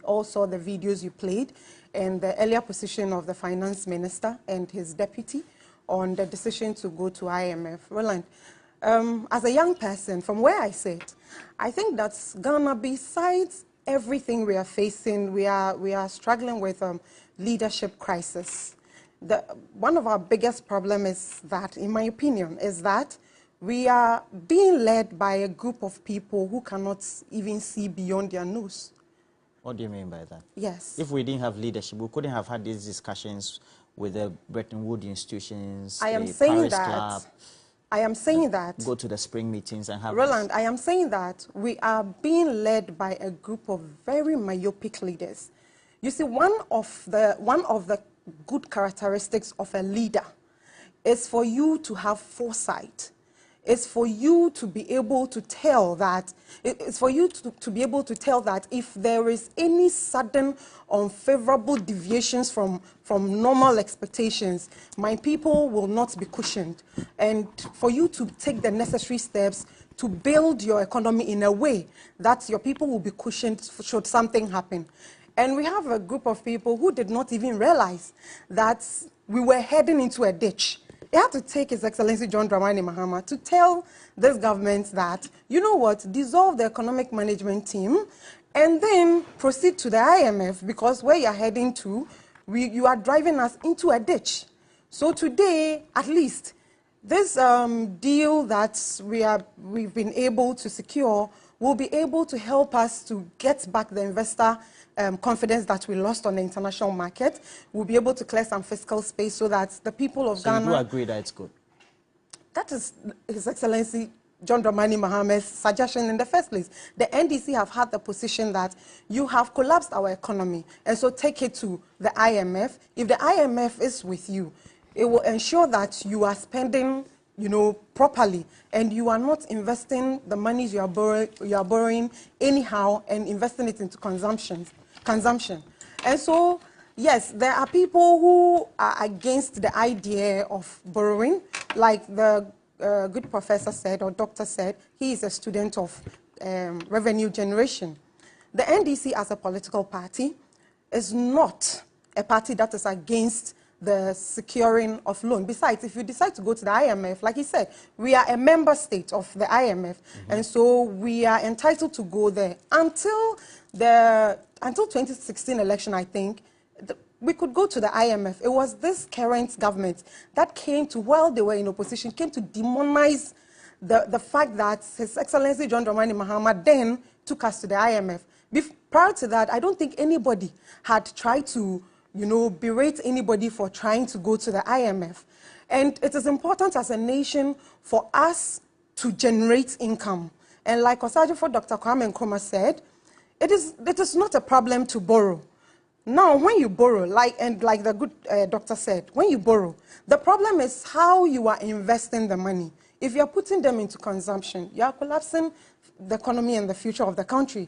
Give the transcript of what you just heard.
all saw the videos you played and the earlier position of the finance minister and his deputy on the decision to go to IMF. Roland, as a young person, from where I sit, I think that Ghana, besides everything we are facing, we are struggling with leadership crisis. One of our biggest problems is that, in my opinion, is that we are being led by a group of people who cannot even see beyond their nose. What do you mean by that? Yes. If we didn't have leadership, we couldn't have had these discussions with the Bretton Woods institutions, I am the saying Paris that. Club. I am saying that. Go to the spring meetings and have. Roland, this. I am saying that we are being led by a group of very myopic leaders. You see, one of the good characteristics of a leader is for you to have foresight. It's for you to be able to tell that, it's for you to be able to tell that if there is any sudden unfavorable deviations from normal expectations, my people will not be cushioned. And for you to take the necessary steps to build your economy in a way that your people will be cushioned should something happen. And we have a group of people who did not even realize that we were heading into a ditch. He had to take His Excellency John Dramani Mahama to tell this government that, you know what, dissolve the economic management team and then proceed to the IMF, because where you're heading to, you are driving us into a ditch. So today, at least, this deal that we've been able to secure will be able to help us to get back the investor confidence that we lost on the international market. We'll be able to clear some fiscal space so that the people of Ghana... So you do agree that it's good? That is His Excellency John Dramani Mahama's suggestion in the first place. The NDC have had the position that you have collapsed our economy, and so take it to the IMF. If the IMF is with you, it will ensure that you are spending, you know, properly, and you are not investing the monies you are borrowing anyhow and investing it into consumption. And so, yes, there are people who are against the idea of borrowing, like the good professor said, or doctor said, he is a student of revenue generation. The NDC as a political party is not a party that is against the securing of loan. Besides, if you decide to go to the IMF, like he said, we are a member state of the IMF, and so we are entitled to go there. Until 2016 election, I think, we could go to the IMF. It was this current government that came to, while they were in opposition, came to demonize the fact that His Excellency John Dramani Mahama then took us to the IMF. Prior to that, I don't think anybody had tried to, you know, berate anybody for trying to go to the IMF. And it is important as a nation for us to generate income. And like Osajifo Dr. Kwame Nkrumah said, it is not a problem to borrow. Now, when you borrow, like the good doctor said, when you borrow, the problem is how you are investing the money. If you are putting them into consumption, you are collapsing the economy and the future of the country.